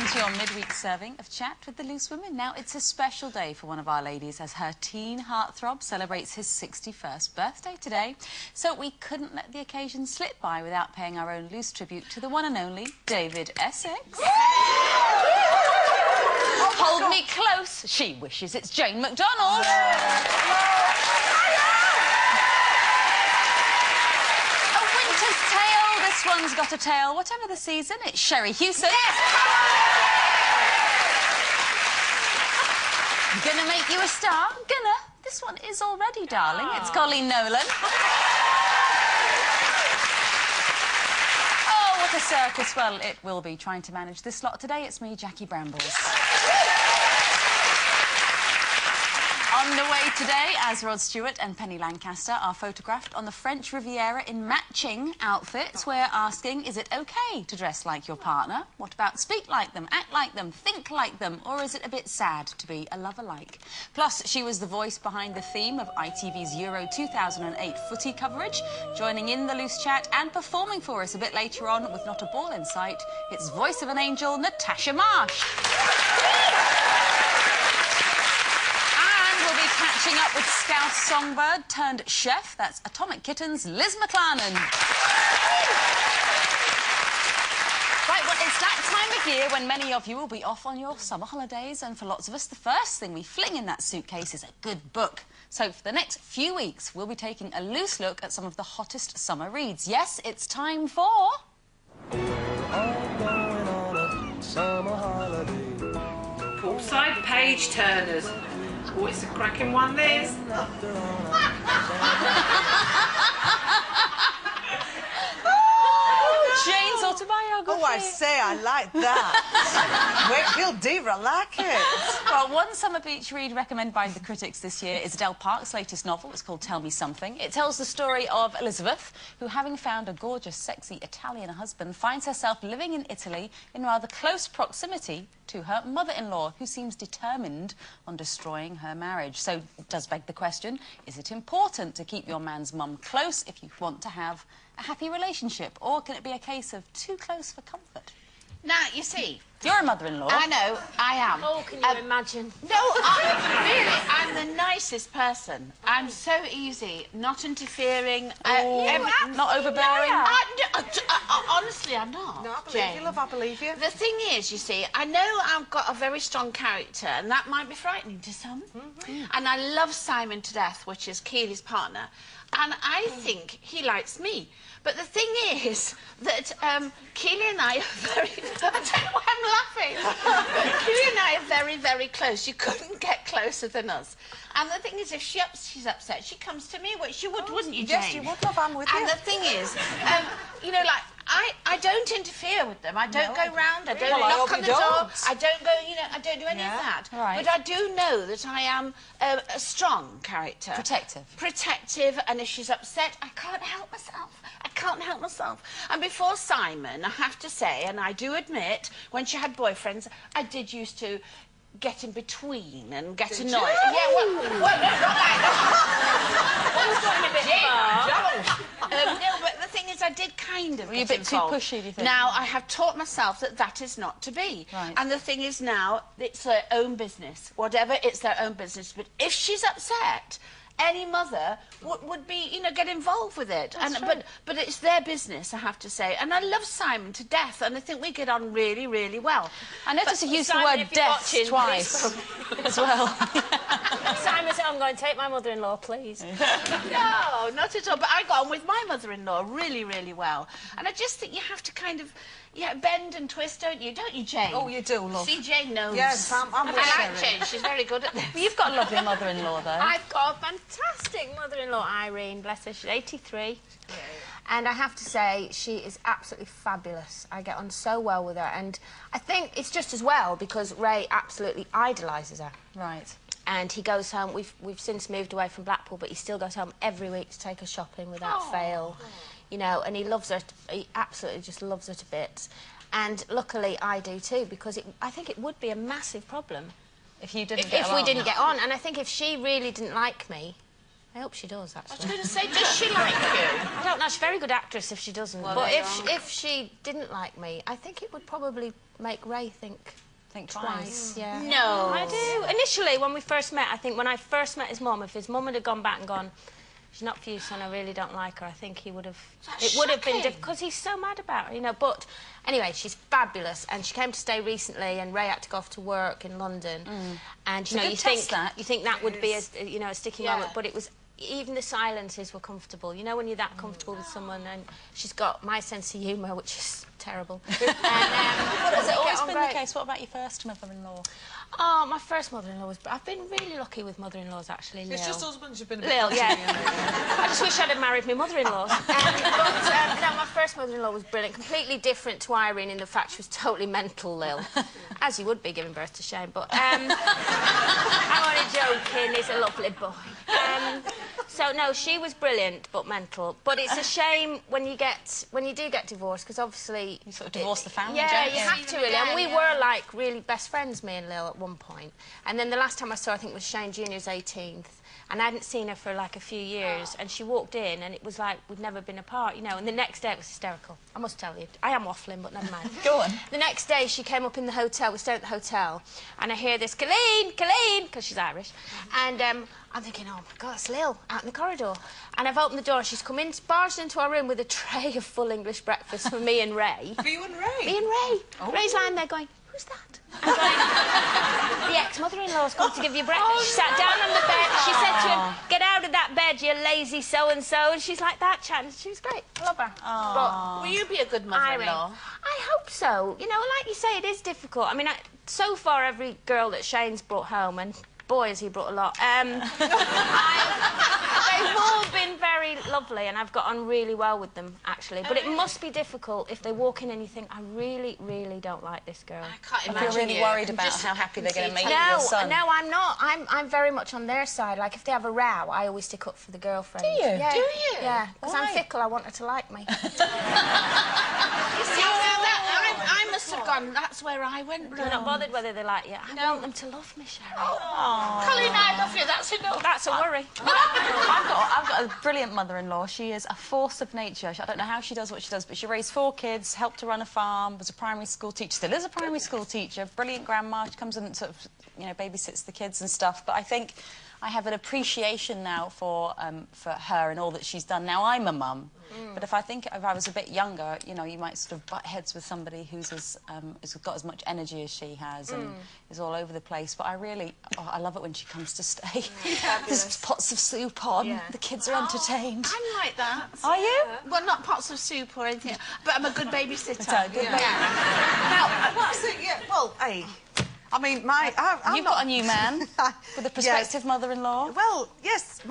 Welcome to your midweek serving of Chat with the Loose Women. Now, it's a special day for one of our ladies as her teen heartthrob celebrates his 61st birthday today. So we couldn't let the occasion slip by without paying our own loose tribute to the one and only David Essex. Hold me close. She wishes it's Jane McDonald. This one's got a tail. Whatever the season, it's Sherrie Hewson. Yes! Gonna make you a star. Gonna. This one is already, darling. It's Coleen Nolan. Oh, what a circus. Well, it will be trying to manage this lot today. It's me, Jackie Brambles. On the way today, as Rod Stewart and Penny Lancaster are photographed on the French Riviera in matching outfits. We're asking, is it OK to dress like your partner? What about speak like them, act like them, think like them? Or is it a bit sad to be a lover-like? Plus, she was the voice behind the theme of ITV's Euro 2008 footy coverage, joining in the loose chat and performing for us a bit later on with not a ball in sight. It's voice of an angel, Natasha Marsh. Catching up with Scouse songbird turned chef, that's Atomic Kitten's Liz McLarnon. Right, well, it's that time of year when many of you will be off on your summer holidays, and for lots of us, the first thing we fling in that suitcase is a good book. So for the next few weeks, we'll be taking a loose look at some of the hottest summer reads. Yes, it's time for... I'm going on a summer holiday. Poolside page turners. Oh, it's a cracking one, this. Jane's autobiography. Oh, I say, I like that. Wakefield Diva, I like it. Well, one summer beach read recommended by the critics this year is Adele Park's latest novel. It's called Tell Me Something. It tells the story of Elizabeth, who, having found a gorgeous, sexy Italian husband, finds herself living in Italy in rather close proximity to her mother-in-law, who seems determined on destroying her marriage. So it does beg the question, is it important to keep your man's mum close if you want to have a happy relationship? Or can it be a case of too close for comfort? Now, you see... You're a mother-in-law. I know, I am. Oh, can you imagine? No, I'm the nicest person. I'm so easy, not interfering. Not overbearing? Honestly, I'm not. No, I believe you, love, I believe you. The thing is, you see, I know I've got a very strong character, and that might be frightening to some. And I love Simon to death, which is Keely's partner. And I think he likes me. But the thing is that Keely and I are very... I don't know why I'm laughing. Keely and I are very, very close. You couldn't get closer than us. And the thing is, if she's upset, she comes to me, which you would, wouldn't you, Jane? Yes, you would, love, I'm with you. And the thing is, you know, like, I don't interfere with them. I don't go round, I don't knock on the door, I don't go, you know, I don't do any of that. Right. But I do know that I am a strong character. Protective. Protective, and if she's upset, I can't help myself. I can't help myself. And before Simon, I have to say, and I do admit, when she had boyfriends, I did used to get in between and get annoyed. Yeah, well, not like that. No, but the thing is, I did kind of. Were you a bit too pushy, do you think? Now, I have taught myself that that is not to be. Right. And the thing is now, it's their own business. Whatever, it's their own business. But if she's upset, any mother would be, you know, get involved with it. But it's their business, I have to say. And I love Simon to death, and I think we get on really, really well. I noticed you used the Simon, word death twice as well. Simon said, I'm going to take my mother-in-law, please. No, not at all. But I got on with my mother-in-law really, really well. And I just think you have to kind of, bend and twist, don't you? Don't you, Jane? Oh, you do, love. See, Jane knows. Yes, I'm with I like Sherrie. Jane. She's very good at this. Well, you've got a lovely mother-in-law, though. I've got a fantastic mother-in-law, Irene, bless her. She's 83. And I have to say, she is absolutely fabulous. I get on so well with her. And I think it's just as well because Ray absolutely idolises her. Right. And he goes home. We've since moved away from Blackpool, but he still goes home every week to take her shopping without fail. You know, and he loves her. He absolutely just loves her to bits. And luckily, I do too, because I think it would be a massive problem if you didn't if we didn't get on. And I think if she really didn't like me, I hope she does, actually. I was going to say, does she like you? I don't know. She's a very good actress if she doesn't. Well, but if she didn't like me, I think it would probably make Ray think twice. Yeah. No. I do. Initially, when we first met, I think when I first met his mum, if his mum had gone back and gone, she's not for you, son, I really don't like her, I think he would have... It would have been difficult, because he's so mad about her, you know. But anyway, she's fabulous, and she came to stay recently, and Ray had to go off to work in London. And, you know, you think that would be, a sticky moment, but it was... Even the silences were comfortable. You know when you're that comfortable with someone, and she's got my sense of humour, which is terrible. And, has it always been the case? What about your first mother-in-law? Oh, my first mother-in-law was... I've been really lucky with mother-in-laws, actually, Lil. It's just husbands you've been a bit Lil, yeah. I just wish I'd have married my mother-in-laws. No, my first mother-in-law was brilliant. Completely different to Irene in the fact she was totally mental, Lil. As you would be, giving birth to Shane, but... I'm only joking, he's a lovely boy. So, no, she was brilliant, but mental. But it's a shame when you do get divorced, because obviously... You sort of divorce the family, yeah, don't you? you have to, really. And we were, like, really best friends, me and Lil, at one point. And then the last time I saw her, I think, was Shane Jr.'s 18th. And I hadn't seen her for, like, a few years. And she walked in, and it was like we'd never been apart, you know. And the next day, it was hysterical. I must tell you. I am waffling, but never mind. Go on. The next day, she came up in the hotel. We stayed at the hotel. And I hear this, Coleen, Coleen, because she's Irish. And I'm thinking, oh, my God, it's Lil out in the corridor. And I've opened the door, and she's come in, barged into our room with a tray of full English breakfast for me and Ray. For you and Ray? Me and Ray. Oh. Ray's lying there going, who's that? I'm going, the ex-mother-in-law's come to give you breakfast. She sat down on the bed. She said to him, get out of that bed, you lazy so-and-so. And she's like that, chatting. She was great. I love her. But will you be a good mother-in-law? I hope so. You know, like you say, it is difficult. I mean, so far, every girl that Shane's brought home, and boy, has he brought a lot, they've all been very lovely, and I've got on really well with them, actually. But it must be difficult if they walk in and you think, I really, really don't like this girl. I can't imagine. I feel really worried about how happy they're going to make your son. No, I'm not. I'm very much on their side. Like, if they have a row, I always stick up for the girlfriend. Do you? Yeah. Do you? Yeah, because I'm fickle. I want her to like me. I must have gone. That's where I went wrong. You're not bothered whether they like you. I want them to love me, Sherrie. Coleen, I love you. That's enough. That's a worry. I've got a brilliant mother-in-law. She is a force of nature. I don't know how she does what she does, but she raised 4 kids, helped to run a farm, was a primary school teacher, still is a primary school teacher, brilliant grandma. She comes and sort of, you know, babysits the kids and stuff. But I think I have an appreciation now for her and all that she's done. Now I'm a mum, but if I was a bit younger, you know, you might sort of butt heads with somebody who's has got as much energy as she has and is all over the place. But I really, I love it when she comes to stay. There's pots of soup on. Yeah. The kids are entertained. I'm like that. Are you? Well, not pots of soup or anything, but I'm a good babysitter. Now, what's it? Yeah, well, hey. I mean, You've got a new man with a prospective mother-in-law. Well, yes.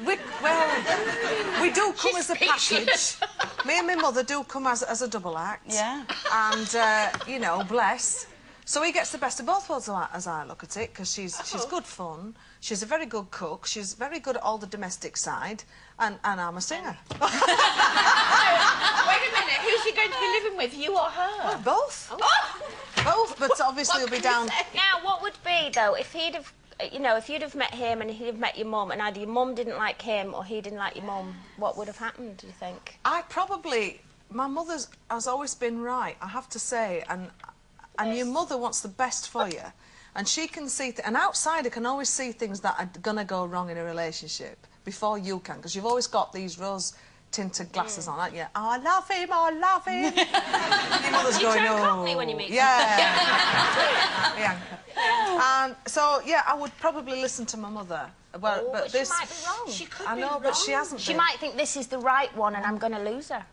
We do come as a package. Me and my mother do come as a double act. Yeah. And, you know, bless. So he gets the best of both worlds as I look at it, because she's good fun, she's a very good cook, she's very good at all the domestic side, and I'm a singer. Wait a minute, who's he going to be living with, you or her? Well, both. Oh. Both, but obviously he'll be down... Now, what would be, though, if he'd have... You know, if you'd have met him and he'd have met your mum, and either your mum didn't like him or he didn't like your mum, what would have happened, do you think? My mother has always been right, I have to say, and your mother wants the best for you, and she can see... An outsider can always see things that are going to go wrong in a relationship before you can, because you've always got these rose-tinted glasses on, haven't you? Oh, I love him, I love him. Your mother's going, turn cockney when you meet yeah. So, yeah, I would probably listen to my mother. Well, but this... she might be wrong. She could I be know, wrong. but she hasn't She been. might think this is the right one and I'm going to lose her.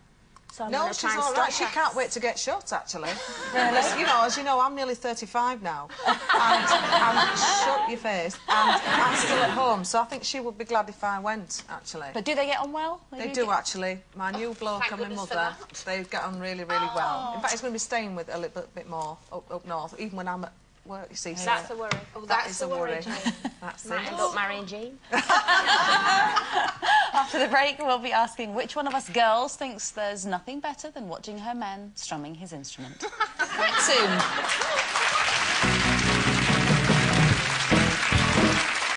So I'm No, she's she's all right. She can't wait to get shot, actually. As you know, I'm nearly 35 now. And I'm shut your face. And I'm still at home, so I think she would be glad if I went, actually. But do they get on well? They do, actually. My new bloke and my mother, they get on really, really well. In fact, he's going to be staying with a little bit more up north, even when I'm at work, you see. So that's the worry. that is a worry. That's Might it. end up marrying Jean. After the break, we'll be asking which one of us girls thinks there's nothing better than watching her man strumming his instrument. Soon.